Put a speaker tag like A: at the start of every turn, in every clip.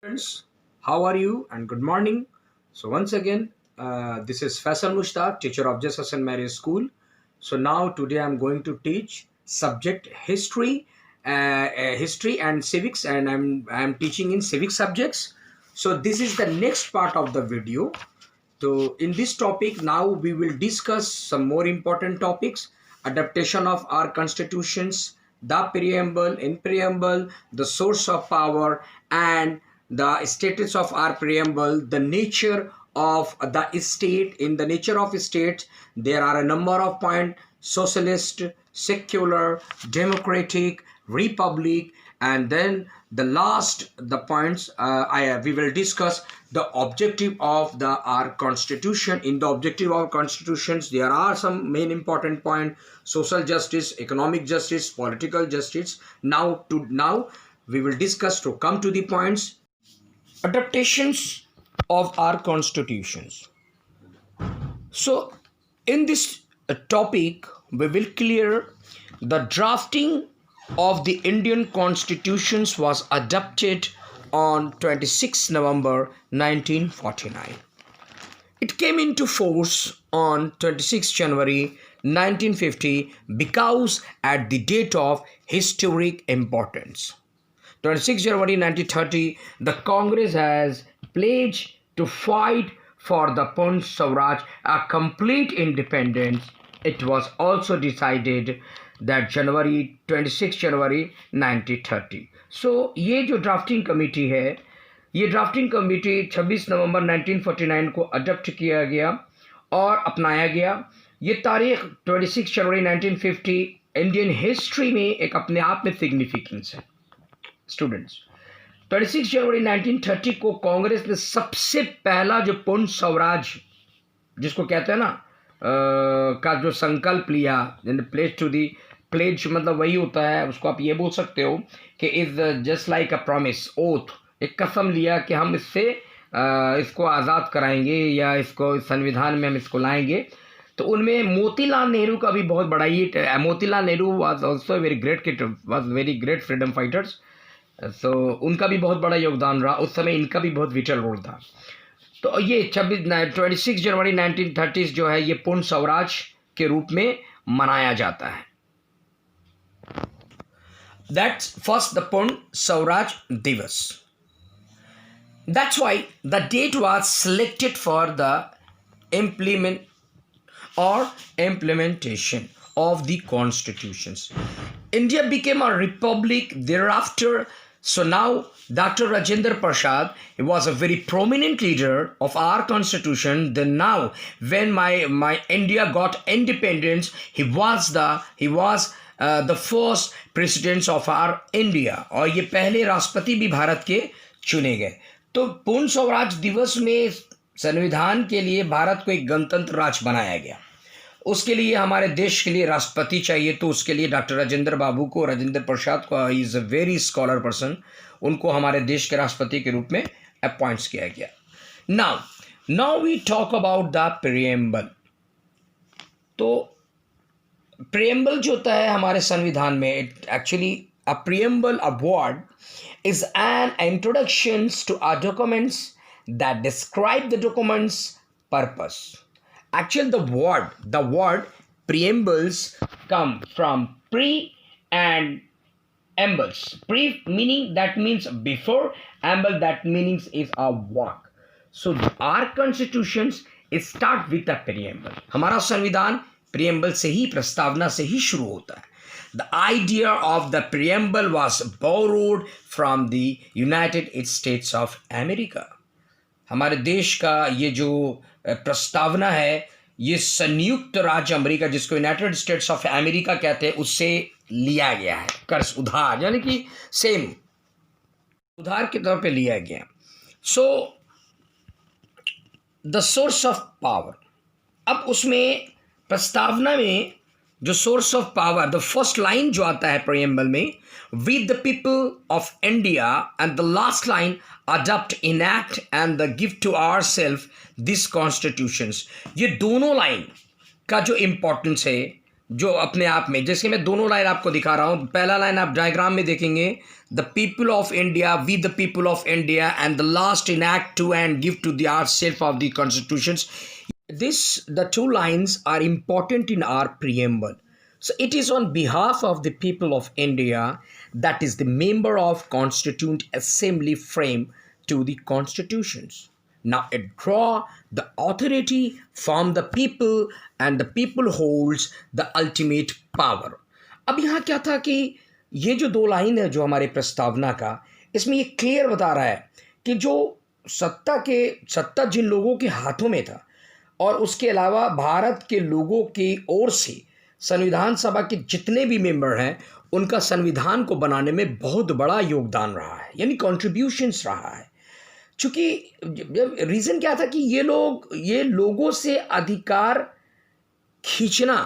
A: Friends, how are you and good morning. So once again, this is Faisal Mushtaq, teacher of Jesus and Mary School. So now today I'm going to teach subject history and civics, and I'm teaching in civic subjects. So this is the next part of the video. So in this topic now we will discuss some more important topics: adaptation of our constitutions, the preamble, in preamble, the source of power, and the status of our preamble, the nature of the state. In the nature of states, there are a number of points: socialist, secular, democratic, republic, and then the points we will discuss the objective of the our constitution. In the objective of constitutions, there are some main important point: social justice, economic justice, political justice. Now we will discuss to come to the points. Adaptations of our constitutions. So in this topic we will clear the drafting of the Indian constitutions was adopted on 26 November 1949. It came into force on 26 January 1950 because at the date of historic importance. 26 January 1930, the Congress has pledged to fight for the Purna Swaraj, a complete independence. It was also decided that 26 January 1930. So ये जो drafting committee है, ये drafting committee 26 नवंबर 1949 को adopt किया गया और अपनाया गया. ये तारीख 26 जनवरी 1950 इंडियन हिस्ट्री में एक अपने आप में सिग्निफिकेंस है. स्टूडेंट्स, 26 जनवरी 1930 को कांग्रेस ने सबसे पहला जो पूर्ण स्वराज, जिसको कहते हैं ना, का जो संकल्प लिया, प्लेज टू दी प्लेज, मतलब वही होता है, उसको आप ये बोल सकते हो कि is just like a promise, oath, एक कसम लिया कि हम इसको आज़ाद कराएंगे या इसको संविधान में हम इसको लाएंगे. तो उनमें मोतीलाल नेहरू का भी बहुत बड़ा ही, Motilal Nehru was also very great freedom fighters. So उनका भी बहुत बड़ा योगदान रहा. उस समय इनका भी बहुत विटल रोल था. तो ये 26 जनवरी 1930 जो है ये पूर्ण स्वराज के रूप में मनाया जाता है. That's first the Purna Swaraj Diwas. That's why the date was selected for the implementation of the constitutions. India became a republic thereafter. So now Dr. Rajendra Prasad, he was a very prominent leader of our constitution. Then now when my India got independence, he was the first president of our India, और ये पहले राष्ट्रपति भी भारत के चुने गए. तो पूर्ण स्वराज दिवस में संविधान के लिए भारत को एक गणतंत्र राज्य बनाया गया. उसके लिए हमारे देश के लिए राष्ट्रपति चाहिए, तो उसके लिए डॉक्टर राजेंद्र प्रसाद को, he is a very scholar person, उनको हमारे देश के राष्ट्रपति के रूप में अपॉइंट्स किया गया. Now we talk about the preamble. तो प्रिएम्बल जो होता है हमारे संविधान में, actually a preamble, a word is an introduction to our documents that describe the document's purpose. Actually, the word preambles come from pre and ambles. Pre meaning that means before, amble that means is a work. So our constitutions start with a preamble. हमारा संविधान preamble से ही, प्रस्तावना से ही शुरू होता है. The idea of the preamble was borrowed from the United States of America. हमारे देश का ये जो प्रस्तावना है, ये संयुक्त राज्य अमेरिका, जिसको यूनाइटेड स्टेट्स ऑफ अमेरिका कहते हैं, उससे लिया गया है. कर्ज उधार, यानी कि सेम उधार के तौर पे लिया गया. So the source of power, अब उसमें प्रस्तावना में जो source of power, the first line जो आता है प्रिएम्बल में, with the people of India, and the last line, adopt, enact and the give to our self this constitutions. ये दोनों लाइन का जो इम्पोर्टेंस है, जो अपने आप में, जैसे मैं दोनों लाइन आपको दिखा रहा हूँ. पहला लाइन आप डायग्राम में देखेंगे, the people of India, we the people of India, and the last enact to and give to the ourself of the constitutions. The two lines are important in our preamble. So it is on behalf of the people of India, that is the member of Constituent Assembly frame to the constitutions. Now it draw the authority from the people and the people holds the ultimate power. अब यहाँ क्या था कि ये जो दो line है जो हमारे प्रस्तावना का, इसमें ये क्लियर बता रहा है कि जो सत्ता जिन लोगों के हाथों में था और उसके अलावा भारत के लोगों की ओर से संविधान सभा के जितने भी मेंबर हैं उनका संविधान को बनाने में बहुत बड़ा योगदान रहा है, यानी कॉन्ट्रीब्यूशंस रहा है। चूंकि रीज़न क्या था कि ये लोगों से अधिकार खींचना,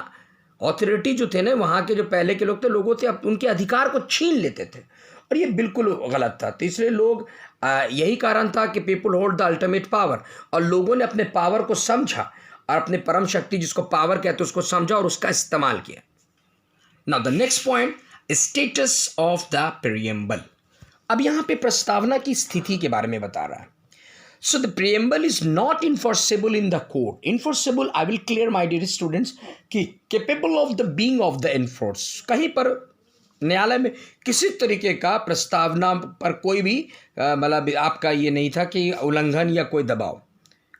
A: ऑथोरिटी जो थे ना वहाँ के जो पहले के लोग थे, लोगों से उनके अधिकार को छीन लेते थे और ये बिल्कुल गलत था। तो इसलिए लोग यही कारण था कि people hold the ultimate power, और लोगों ने अपने पावर को समझा और अपने परम शक्ति जिसको पावर कहते हैं उसको समझा और उसका इस्तेमाल किया। Now the next point, status of the preamble. अब यहाँ पे प्रस्तावना की स्थिति के बारे में बता रहा है। So the preamble is not enforceable in the court. Enforceable, I will clear my dear students, कि capable of the being of the enforce. कहीं पर न्यायालय में किसी तरीके का प्रस्तावना पर कोई भी मतलब आपका ये नहीं था कि उल्लंघन या कोई दबाव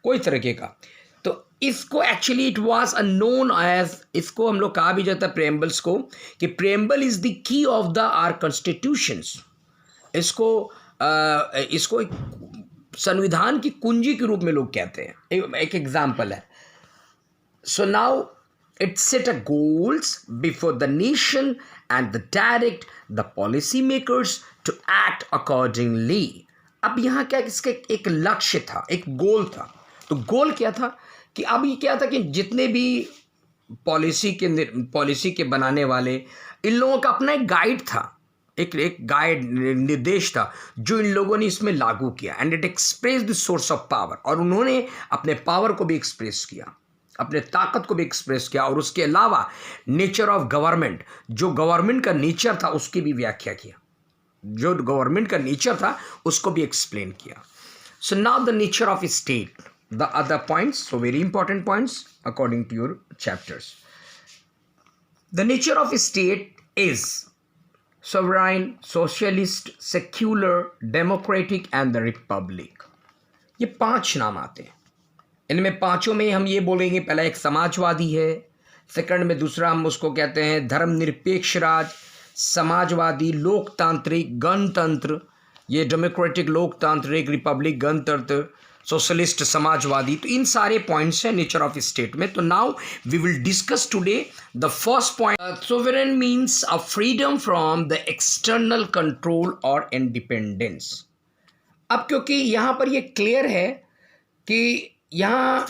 A: कोई तरीके का। तो इसको actually it was a known as, इसको हम लोग कहा भी जाता है प्रीएम्बल्स को, कि preamble is the key of the our constitutions. इसको एक संविधान की कुंजी के रूप में लोग कहते हैं। एक एग्जाम्पल है। So now it set a goals before the nation and the direct the policy makers to act accordingly. अब यहाँ क्या, इसका एक लक्ष्य था, एक गोल था। तो गोल क्या था कि अब ये क्या था कि जितने भी पॉलिसी के बनाने वाले, इन लोगों का अपना एक गाइड था, एक गाइड निर्देश था जो इन लोगों ने इसमें लागू किया। And it express the source of power, और उन्होंने अपने पावर को भी एक्सप्रेस किया, अपने ताकत को भी एक्सप्रेस किया, और उसके अलावा नेचर ऑफ गवर्नमेंट, जो गवर्नमेंट का नेचर था उसकी भी व्याख्या किया, जो गवर्नमेंट का नेचर था उसको भी एक्सप्लेन किया। So now the nature of state, the other points, so very important points according to your chapters. The nature of state is sovereign, socialist, secular, democratic and the republic। ये 5 नाम आते हैं। इनमें पांचों में हम ये बोलेंगे, पहला एक समाजवादी है, सेकंड में दूसरा हम उसको कहते हैं धर्मनिरपेक्ष राज, समाजवादी, लोकतांत्रिक, गणतंत्र, ये डेमोक्रेटिक लोकतांत्रिक, रिपब्लिक गणतंत्र, सोशलिस्ट समाजवादी। तो इन सारे पॉइंट्स हैं नेचर ऑफ स्टेट में। तो now we will discuss today the first point, sovereign means a freedom from the external control और इंडिपेंडेंस। अब क्योंकि यहाँ पर ये क्लियर है कि यहाँ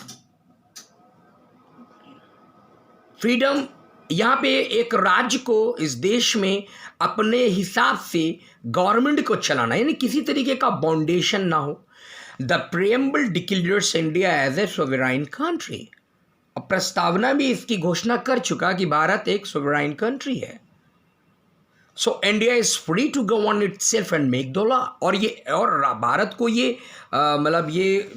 A: फ्रीडम, यहाँ पे एक राज्य को इस देश में अपने हिसाब से गवर्नमेंट को चलाना, यानी किसी तरीके का बाउंडेशन ना हो। The preamble declares India as a sovereign country. अब प्रस्तावना भी इसकी घोषणा कर चुका कि भारत एक सोवराइन कंट्री है। So India is free to govern itself and make the law. और भारत को ये मतलब ये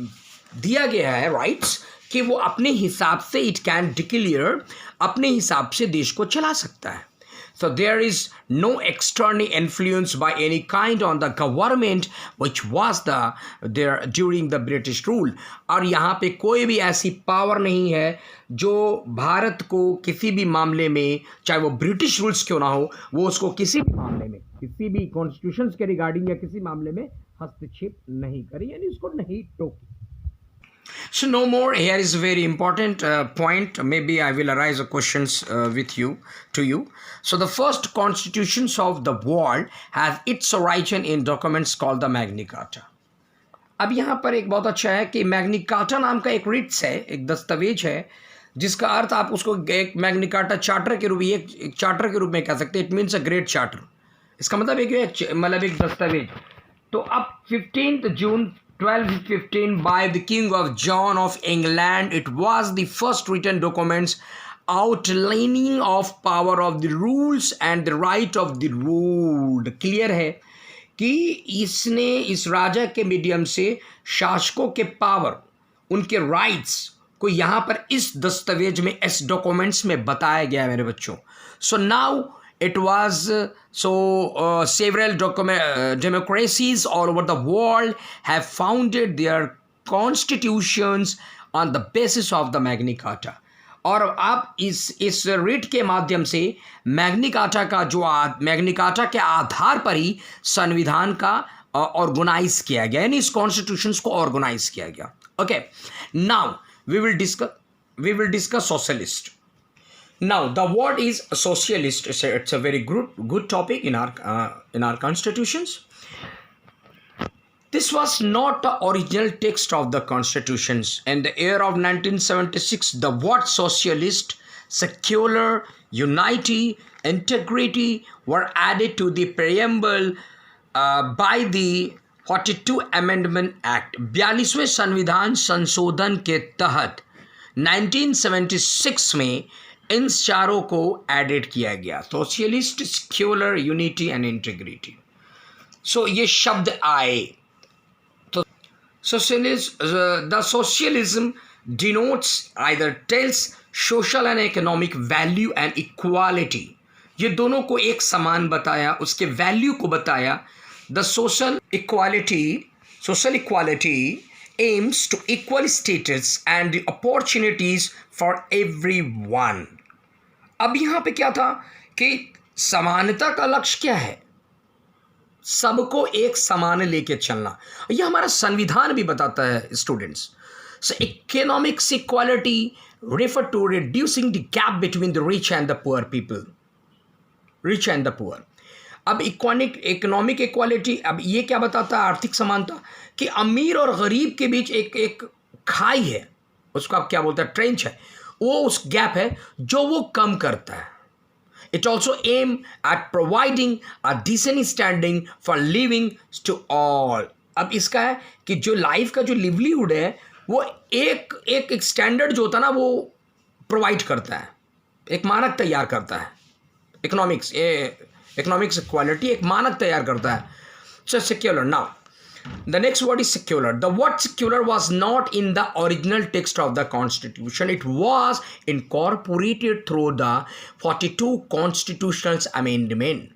A: दिया गया है राइट्स कि वो अपने हिसाब से इट कैन डिक्लेयर, अपने हिसाब से देश को चला सकता है। So there is no external influence by any kind on the government which was there during the British rule। और यहाँ पे कोई भी ऐसी पावर नहीं है जो भारत को किसी भी मामले में, चाहे वो ब्रिटिश रूल्स क्यों ना हो, वो उसको किसी भी मामले में, किसी भी कॉन्स्टिट्यूशंस के रिगार्डिंग या किसी मामले में हस्तक्षेप नहीं करे, यानी उसको नहीं टोके। So no more, here is a very important point. Maybe I will arise a questions to you. So the first constitutions of the world has its origin in documents called the Magna Carta। अब यहाँ पर एक बहुत अच्छा है कि Magna carta नाम का एक रिट्स है, एक दस्तावेज है, जिसका अर्थ आप उसको एक मैग्ना कार्टा चार्टर के रूप, एक चार्टर के रूप में कह सकते हैं। It means a great charter. इसका मतलब एक दस्तावेज। तो अब 15 जून 1215 by the King of John of England, it was the first written documents outlining of power of the rules and the right of the ruled। Clear है कि इसने इस राजा के मीडियम से शासकों के पावर, उनके राइट्स को यहाँ पर इस दस्तावेज में, इस डॉक्यूमेंट्स में बताया गया है मेरे बच्चों. So now it was several democracies all over the world have founded their constitutions on the basis of the Magna Carta. और अब इस रिट के माध्यम से मैग्नी कार्टा का जो मैग्नी कार्टा के आधार पर ही संविधान का ऑर्गेनाइज किया गया, यानी इस कॉन्स्टिट्यूशंस को ऑर्गेनाइज किया गया. Okay, now we will discuss socialist. Now, the word is socialist. It's a very good topic in our constitutions. This was not the original text of the constitutions. In the year of 1976, the word socialist, secular, unity, integrity were added to the preamble by the 42 Amendment Act. 42वें संविधान संशोधन के तहत 1976 में इन चारों को added किया गया, socialist, secular, unity and integrity. So ये शब्द आए तो the socialism denotes either tells social and economic value and equality. ये दोनों को एक समान बताया, उसके वैल्यू को बताया. The social equality aims to equal status and the opportunities for everyone. अब यहाँ पे क्या था कि समानता का लक्ष्य क्या है? सबको एक समान लेके चलना. यह हमारा संविधान भी बताता है students. So economics equality refer to reducing the gap between the rich and the poor people. Rich and the poor. अब इकोनॉमिक इक्वालिटी, अब ये क्या बताता है? आर्थिक समानता, कि अमीर और गरीब के बीच एक खाई है, उसको आप क्या बोलते हैं, ट्रेंच है, वो उस गैप है जो वो कम करता है. It also aim at providing a decent standing for living to all. अब इसका है कि जो लाइफ का जो लिवलीहुड है वो एक स्टैंडर्ड जो होता है ना वो प्रोवाइड करता है, एक मानक तैयार करता है. इकोनॉमिक्स इक्वालिटी एक मानक तैयार करता है. So secular. Now the next word is secular. The word secular was not in the original text of the constitution. It was incorporated through the 42 constitutional amendment.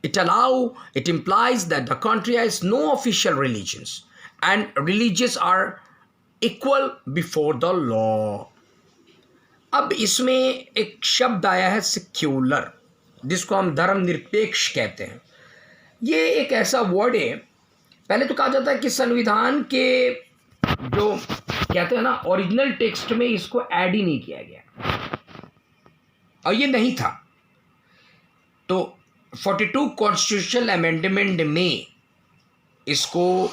A: It implies that the country has no official religions and religions are equal before the law. अब इसमें एक शब्द आया है secular, जिसको हम धर्मनिरपेक्ष कहते हैं. ये एक ऐसा वर्ड है, पहले तो कहा जाता है कि संविधान के जो कहते हैं ना ओरिजिनल टेक्स्ट में इसको ऐड ही नहीं किया गया, और ये नहीं था. तो 42 कॉन्स्टिट्यूशनल अमेंडमेंट में इसको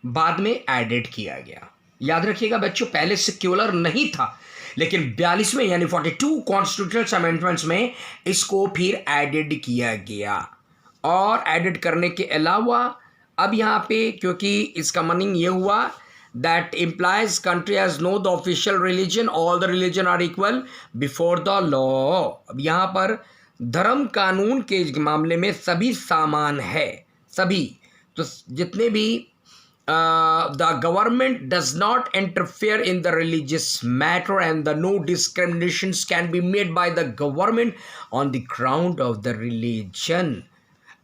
A: बाद में एडेड किया गया. याद रखिएगा बच्चों, पहले सेक्युलर नहीं था, लेकिन 42वें यानी 42 कॉन्स्टिट्यूशनल अमेंडमेंट्स में इसको फिर एडेड किया गया. और एडेड करने के अलावा अब यहाँ पे, क्योंकि इसका मीनिंग ये हुआ that implies country has no the official religion, all the religion are equal before the law. अब यहाँ पर धर्म कानून के मामले में सभी समान है, सभी. तो जितने भी the government does not interfere in the religious matter and the no discriminations can be made by the government on the ground of the religion.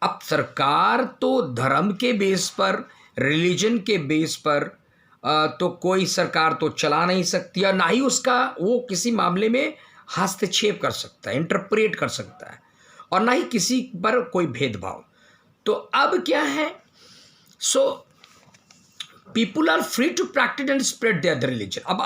A: अब सरकार तो धर्म के बेस पर, रिलीजन के बेस पर तो कोई सरकार तो चला नहीं सकती, और ना ही उसका वो किसी मामले में हस्तक्षेप कर सकता है, इंटरप्रेट कर सकता है, और ना ही किसी पर कोई भेदभाव. तो अब क्या है? So people are free to practise and spread their religion. अब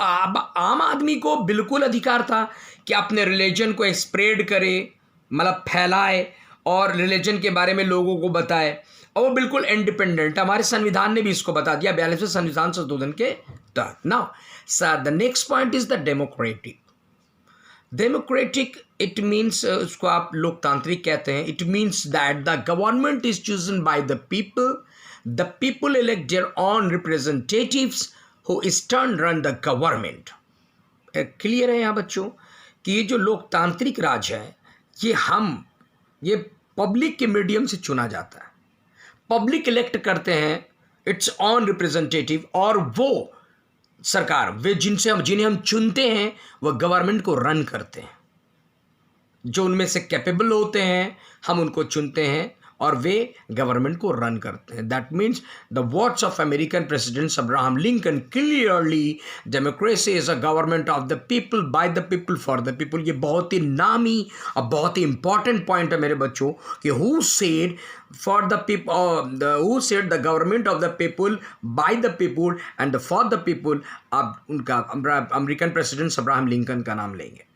A: आम आदमी को बिल्कुल अधिकार था कि अपने रिलीजन को स्प्रेड करे, मतलब फैलाए और रिलीजन के बारे में लोगों को बताए, और वो बिल्कुल इंडिपेंडेंट. हमारे संविधान ने भी इसको बता दिया 42वें संविधान संशोधन के तहत. Now sir, the next point is the democratic. Democratic it means, उसको आप लोकतांत्रिक कहते हैं. It means that the government is chosen bye the people elect their own representatives who is turn run the government. Clear है यहाँ बच्चों कि ये जो लोकतांत्रिक राज है ये पब्लिक के मीडियम से चुना जाता है. पब्लिक इलेक्ट करते हैं इट्स ऑन रिप्रेजेंटेटिव, और वो सरकार वे जिन्हें हम चुनते हैं वह गवर्नमेंट को रन करते हैं। जो उनमें से कैपेबल होते हैं हम उनको चुनते हैं और वे गवर्नमेंट को रन करते हैं। That means the words of American president Abraham Lincoln clearly, democracy is a government of the people, bye the people, for the people. ये बहुत ही नामी और बहुत ही इंपॉर्टेंट पॉइंट है मेरे बच्चों कि who said for the people, who said the government of the people, bye the people and for the people. आप उनका अमेरिकन प्रेसिडेंट अब्राहम लिंकन का नाम लेंगे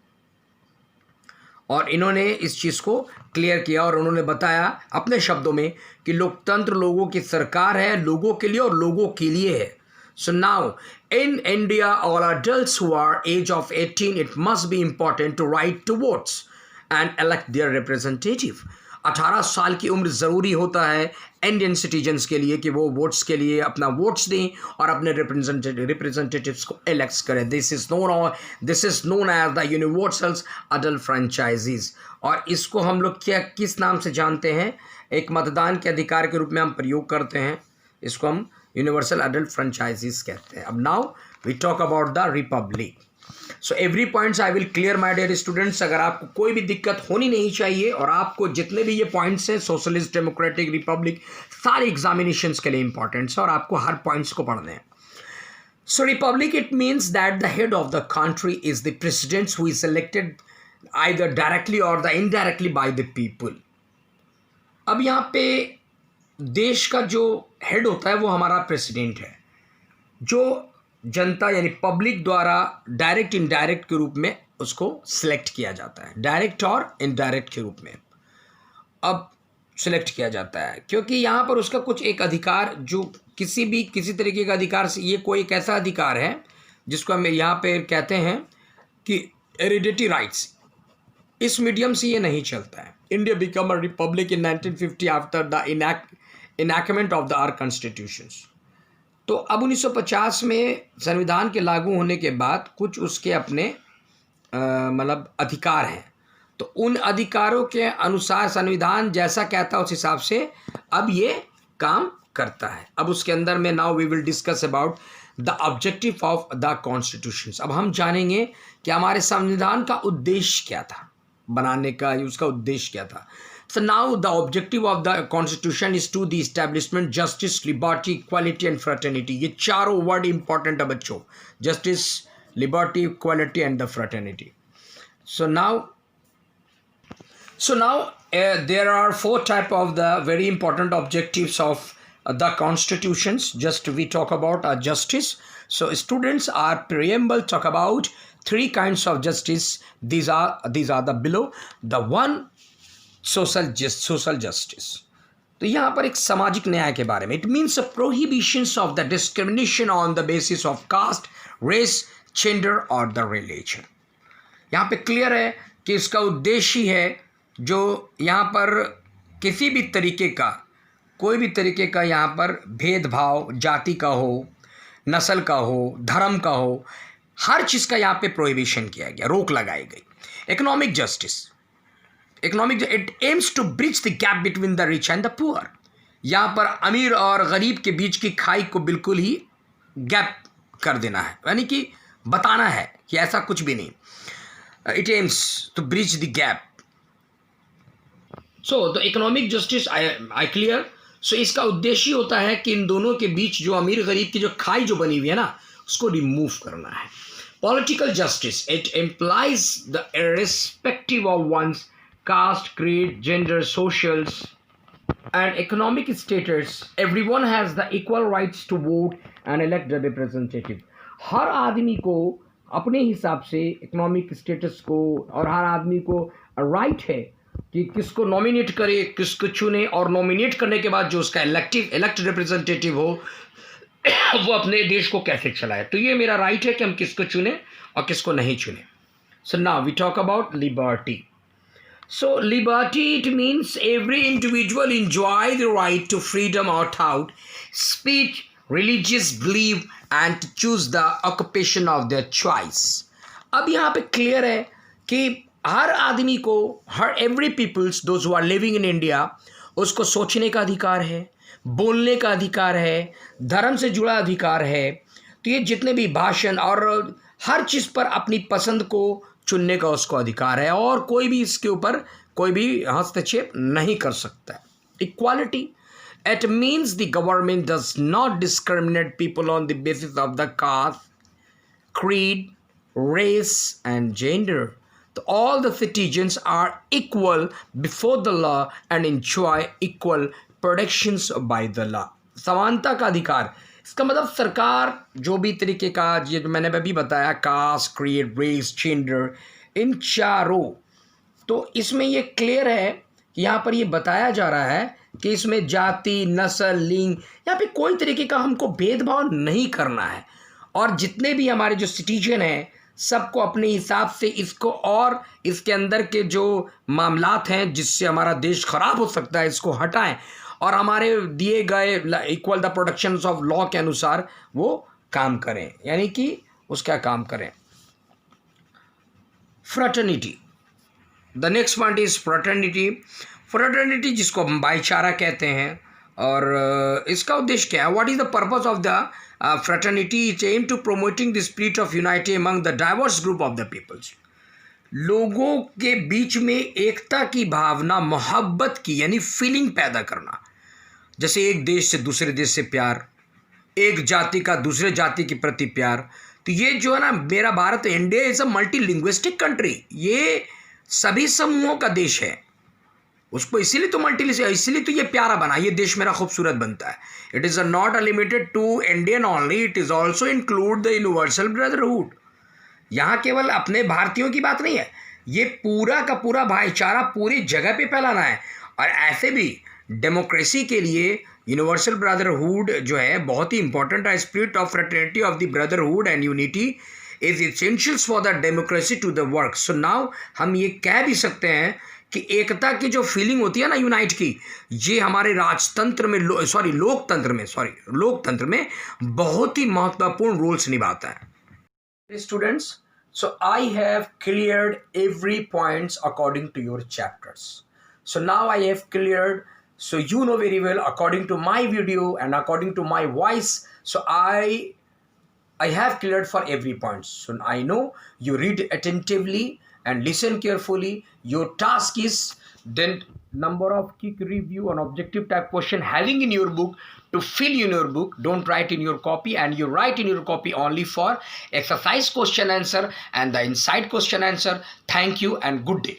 A: और इन्होंने इस चीज़ को क्लियर किया और उन्होंने बताया अपने शब्दों में कि लोकतंत्र लोगों की सरकार है, लोगों के लिए और लोगों के लिए है। So now in India all adults who are age of 18 it must be important to write to votes and elect their representative। 18 साल की उम्र ज़रूरी होता है इंडियन सिटीजन्स के लिए कि वो वोट्स के लिए अपना वोट्स दें और अपने रिप्रेजेंटेटिव्स को इलेक्ट करें। This is known as the universal adult franchisees. और इसको हम लोग क्या किस नाम से जानते हैं? एक मतदान के अधिकार के रूप में हम प्रयोग करते हैं, इसको हम यूनिवर्सल अडल्ट फ्रेंचाइजीज कहते हैं। अब now we talk about the republic. So every points I will clear my dear students. अगर आपको कोई भी दिक्कत होनी नहीं चाहिए और आपको जितने भी ये पॉइंट्स हैं सोशलिस्ट, डेमोक्रेटिक, रिपब्लिक, सारे एग्जामिनेशंस के लिए इंपॉर्टेंट है और आपको हर पॉइंट्स को पढ़ने हैं। So republic it means that the head of the country is the president who is elected either directly और the indirectly by the people. अब यहाँ पे देश का जो हेड होता है वो हमारा प्रेसिडेंट है, जो जनता यानी पब्लिक द्वारा डायरेक्ट इनडायरेक्ट के रूप में उसको सिलेक्ट किया जाता है, डायरेक्ट और इनडायरेक्ट के रूप में अब सिलेक्ट किया जाता है, क्योंकि यहाँ पर उसका कुछ एक अधिकार जो किसी तरीके का अधिकार से, ये कोई एक ऐसा अधिकार है जिसको हम यहाँ पे कहते हैं कि हेरिडिटी राइट्स, इस मीडियम से ये नहीं चलता है। India become a republic in 1950 after the enactment of the our constitutions. तो अब 1950 में संविधान के लागू होने के बाद कुछ उसके अपने मतलब अधिकार हैं, तो उन अधिकारों के अनुसार संविधान जैसा कहता है उस हिसाब से अब ये काम करता है। अब उसके अंदर में now we will discuss about the objective of the constitutions. अब हम जानेंगे कि हमारे संविधान का उद्देश्य क्या था, बनाने का उसका उद्देश्य क्या था। So now the objective of the constitution is to the establishment justice, liberty, equality and fraternity। ये चारों वर्ड इंपॉर्टेंट है बच्चों, justice, liberty, equality and the fraternity। So now there are 4 type of the very important objectives of the constitutions। Just we talk about justice। So students are preamble talk about 3 kinds of justice। These are the below। The one social justice, तो यहाँ पर एक सामाजिक न्याय के बारे में। It means prohibitions of the discrimination on the basis of caste, race, gender और द रिलीजन। यहाँ पे क्लियर है कि इसका उद्देश्य है जो यहाँ पर किसी भी तरीके का, कोई भी तरीके का यहाँ पर भेदभाव जाति का हो, नस्ल का हो, धर्म का हो, हर चीज़ का यहाँ पे प्रोहिबिशन किया गया, रोक लगाई गई। Economic justice, it aims to bridge the gap between the rich and the poor. यहाँ पर अमीर और गरीब के बीच की खाई को बिल्कुल ही गैप कर देना है, यानी कि बताना है कि ऐसा कुछ भी नहीं। It aims to bridge the gap. So the economic justice I clear. So इसका उद्देश्य होता है कि इन दोनों के बीच जो अमीर गरीब की जो खाई जो बनी हुई है ना, उसको रिमूव करना है। Political justice, it implies the irrespective of one's caste, creed, gender, socials and economic status, everyone has the equal rights to vote and elect the representative। हर आदमी को अपने हिसाब से इकोनॉमिक स्टेटस को और हर आदमी को राइट है कि किसको नॉमिनेट करे, किसको चुने और नॉमिनेट करने के बाद जो उसका इलेक्ट रिप्रेजेंटेटिव हो वो अपने देश को कैसे चलाए। तो ये मेरा राइट है कि हम किसको चुने और किसको नहीं चुने। So now we talk about liberty. So liberty, it means every individual enjoy the right to freedom of thought, speech, religious belief and to choose the occupation of their choice। अब यहाँ पे क्लियर है कि हर आदमी को, हर every peoples those who are living in India, उसको सोचने का अधिकार है, बोलने का अधिकार है, धर्म से जुड़ा अधिकार है। तो ये जितने भी भाषण और हर चीज़ पर अपनी पसंद को चुनने का उसको अधिकार है और कोई भी इसके ऊपर कोई भी हस्तक्षेप नहीं कर सकता। Equality, it means the government does not discriminate people on the basis of the caste, creed, race and gender. So all the citizens are equal before the law and enjoy equal protections by the law. समानता का अधिकार, इसका मतलब सरकार जो भी तरीके का, ये जो मैंने अभी बताया, कास्ट, क्रीड, रेस, जेंडर, इन चारों, तो इसमें ये क्लियर है कि यहाँ पर ये बताया जा रहा है कि इसमें जाति, नस्ल, लिंग, यहाँ पे कोई तरीके का हमको भेदभाव नहीं करना है और जितने भी हमारे जो सिटीजन हैं सबको अपने हिसाब से इसको और इसके अंदर के जो मामलात हैं जिससे हमारा देश खराब हो सकता है इसको हटाएं और हमारे दिए गए equal the protection of law के अनुसार वो काम करें, यानी कि उसका काम करें। Fraternity, the next point is fraternity. Fraternity जिसको हम भाईचारा कहते हैं और इसका उद्देश्य क्या है? What is the purpose of the fraternity? It's aim to promoting the spirit of unity among the diverse group of the peoples. लोगों के बीच में एकता की भावना, मोहब्बत की यानी फीलिंग पैदा करना, जैसे एक देश से दूसरे देश से प्यार, एक जाति का दूसरे जाति के प्रति प्यार। तो ये जो है ना, मेरा Bharat, India is a multi linguistic country, ये सभी समूहों का देश है, उसको इसीलिए तो इसीलिए तो ये प्यारा बना, ये देश मेरा खूबसूरत बनता है। It is not limited to Indian only, it is also include the universal brotherhood. यहाँ केवल अपने भारतीयों की बात नहीं है, ये पूरा का पूरा भाईचारा पूरी जगह पे फैलाना है। और ऐसे भी डेमोक्रेसी के लिए यूनिवर्सल ब्रदरहुड जो है बहुत ही इंपॉर्टेंट है। Spirit of fraternity of the brotherhood and unity is essentials for the democracy to the work. So now हम ये कह भी सकते हैं कि एकता की जो फीलिंग होती है ना, यूनाइट की, ये हमारे राजतंत्र में लोकतंत्र में बहुत ही महत्वपूर्ण रोल्स निभाता है। Students, so I have cleared every points according to your chapters. So now I have cleared, so you know very well according to my video and according to my voice, so I have cleared for every point. So I know you read attentively and listen carefully. Your task is then number of quick review on objective type question having in your book to fill in your book. Don't write in your copy, and you write in your copy only for exercise question answer and the inside question answer. Thank you and good day.